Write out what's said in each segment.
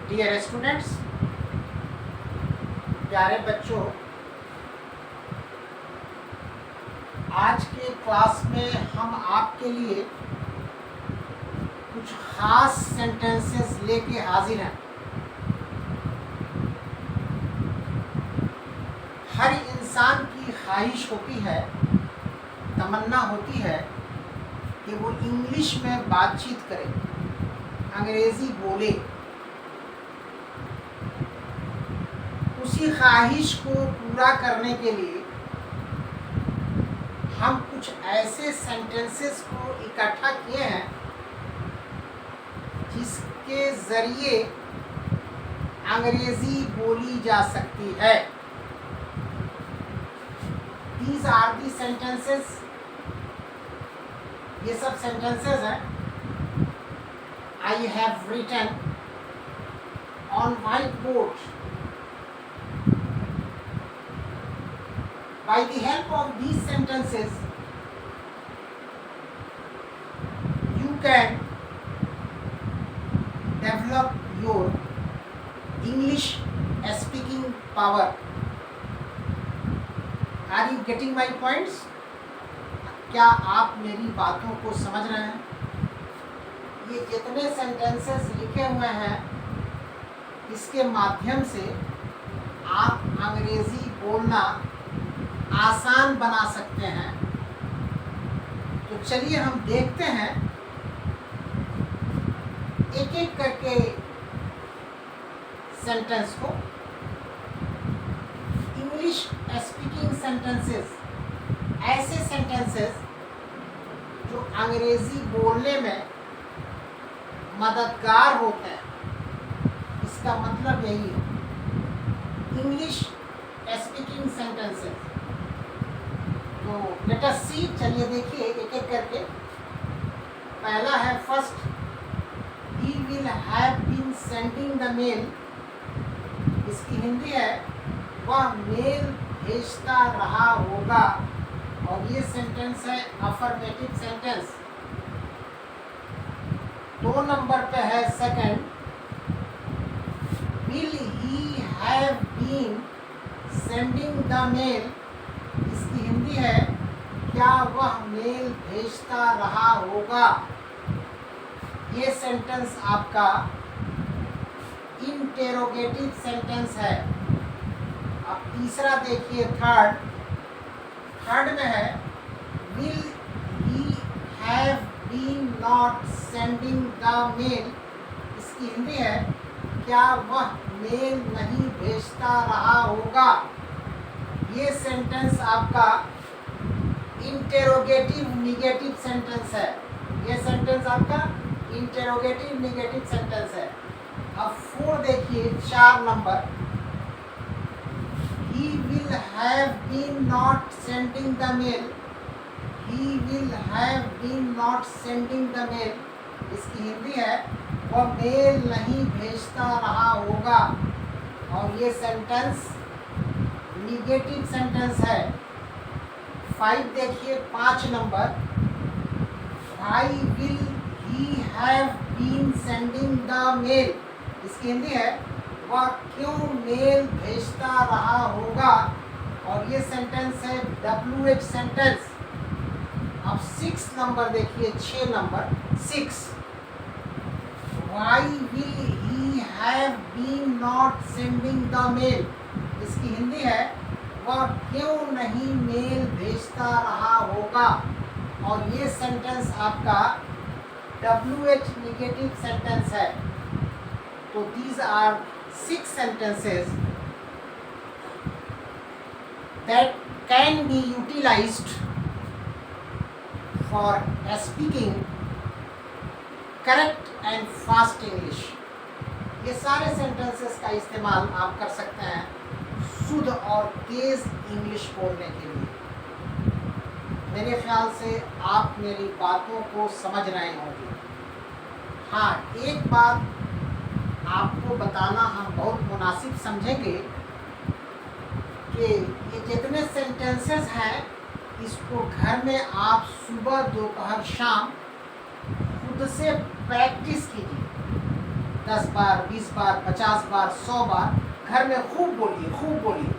Dear students, प्यारे बच्चों, आज के क्लास में हम आपके लिए कुछ खास सेंटेंसेस लेके हाजिर हैं। हर इंसान की ख्वाहिश होती है, तमन्ना होती है कि वो इंग्लिश में बातचीत करे, अंग्रेज़ी बोले। उसी ख्वाहिश को पूरा करने के लिए हम कुछ ऐसे सेंटेंसेस को इकट्ठा किए हैं जिसके ज़रिए अंग्रेज़ी बोली जा सकती है। These are the sentences, ये सब सेंटेंसेस हैं I have written on whiteboard. By the help of these sentences, you can develop your English speaking power. Are you getting my points? क्या आप मेरी बातों को समझ रहे हैं? ये जितने सेंटेंसेस लिखे हुए हैं, इसके माध्यम से आप अंग्रेज़ी बोलना आसान बना सकते हैं। तो चलिए हम देखते हैं एक एक करके सेंटेंस को। इंग्लिश स्पीकिंग सेंटेंसेस, ऐसे सेंटेंसेस जो अंग्रेज़ी बोलने में मददगार होते हैं, इसका मतलब यही है इंग्लिश स्पीकिंग सेंटेंसेस। तो लेट अस सी, चलिए देखिए एक एक करके। पहला है first, he will have been sending the mail. इसकी हिंदी है वह मेल भेजता रहा होगा, और ये सेंटेंस है अफर्मेटिव सेंटेंस। 2 नंबर पे है second, will he have been sending the mail. इसकी हिंदी है क्या वह मेल भेजता रहा होगा। ये सेंटेंस आपका इंटेरोगेटिव सेंटेंस है। अब तीसरा देखिए, थर्ड में है will he have been not sending the mail. इसकी हिंदी है क्या वह मेल नहीं भेजता रहा होगा। ये सेंटेंस आपका इंटेरोगेटिव निगेटिव सेंटेंस है। ये सेंटेंस आपका इंटेरोगेटिव निगेटिव सेंटेंस है। अब 4 देखिए, 4 number, he will have been not sending the mail. He will have been not sending the mail. इसकी हिंदी है वह मेल नहीं भेजता रहा होगा, और ये सेंटेंस निगेटिव सेंटेंस है। 5 देखिए, 5 number, why will he have been sending the mail? इसकी हिंदी है वह क्यों मेल भेजता रहा होगा, और ये सेंटेंस है WH सेंटेंस। अब 6 नंबर देखिए, 6 number, 6, why will he have been not sending the mail? इसकी हिंदी है वह क्यों नहीं मेल भेजता रहा होगा, और ये सेंटेंस आपका WH निगेटिव सेंटेंस है। तो these are 6 sentences that can be utilized for speaking correct and fast English. ये सारे सेंटेंसेस का इस्तेमाल आप कर सकते हैं शुद्ध और तेज़ इंग्लिश बोलने के लिए। मेरे ख्याल से आप मेरी बातों को समझ रहे होंगे। हाँ, एक बात आपको बताना हम बहुत मुनासिब समझेंगे कि ये जितने सेंटेंसेस हैं, इसको घर में आप सुबह, दोपहर, शाम खुद से प्रैक्टिस कीजिए, 10 बार, 20 बार, 50 बार, 100 बार घर में खूब बोलिए, खूब बोलिए।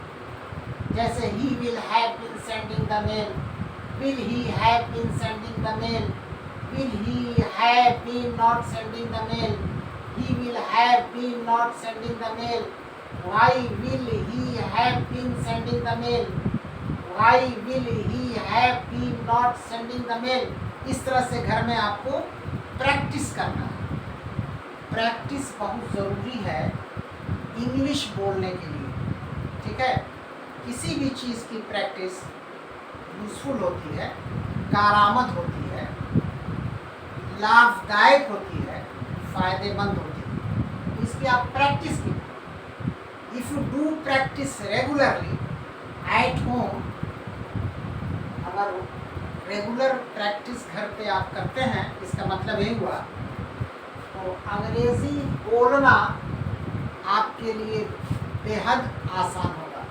जैसे he will have been sending the mail, will he have been sending the mail, will he have been not sending the mail, he will have been not sending the mail, why will he have been sending the mail, why will he have been not sending the mail। इस तरह से घर में आपको practice करना है। Practice बहुत ज़रूरी है इंग्लिश बोलने के लिए, ठीक है। किसी भी चीज़ की प्रैक्टिस यूज़फुल होती है, कारआमद होती है, लाभदायक होती है, फ़ायदेमंद होती है। इसकी आप प्रैक्टिस कीजिए। If you do practice regularly at home, अगर रेगुलर प्रैक्टिस घर पे आप करते हैं, इसका मतलब यही हुआ तो अंग्रेज़ी बोलना आपके लिए बेहद आसान होगा।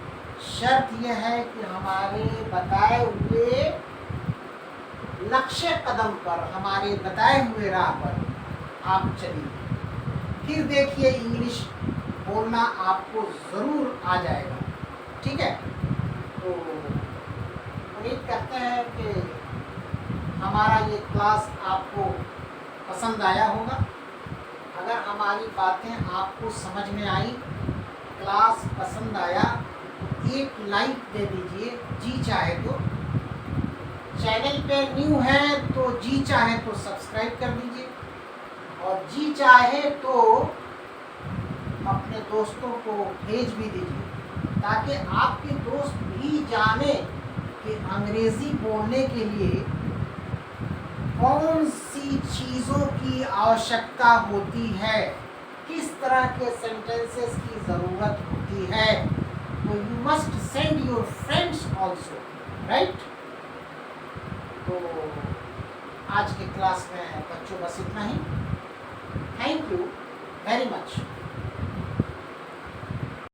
शर्त यह है कि हमारे बताए हुए लक्ष्य कदम पर, हमारे बताए हुए राह पर आप चलिए, फिर देखिए इंग्लिश बोलना आपको ज़रूर आ जाएगा, ठीक है। तो उम्मीद करते हैं कि हमारा ये क्लास आपको पसंद आया होगा। अगर हमारी बातें आपको समझ में आई, क्लास पसंद आया, एक लाइक दे दीजिए जी चाहे तो। चैनल पे न्यू है तो जी चाहे तो सब्सक्राइब कर दीजिए, और जी चाहे तो अपने दोस्तों को भेज भी दीजिए, ताकि आपके दोस्त भी जाने कि अंग्रेज़ी बोलने के लिए कौन सी चीज़ों की आवश्यकता होती है, किस तरह के सेंटेंसेस की ज़रूरत होती है। तो you must send your friends also, right. तो आज के क्लास में बच्चों बस इतना ही। Thank you very much.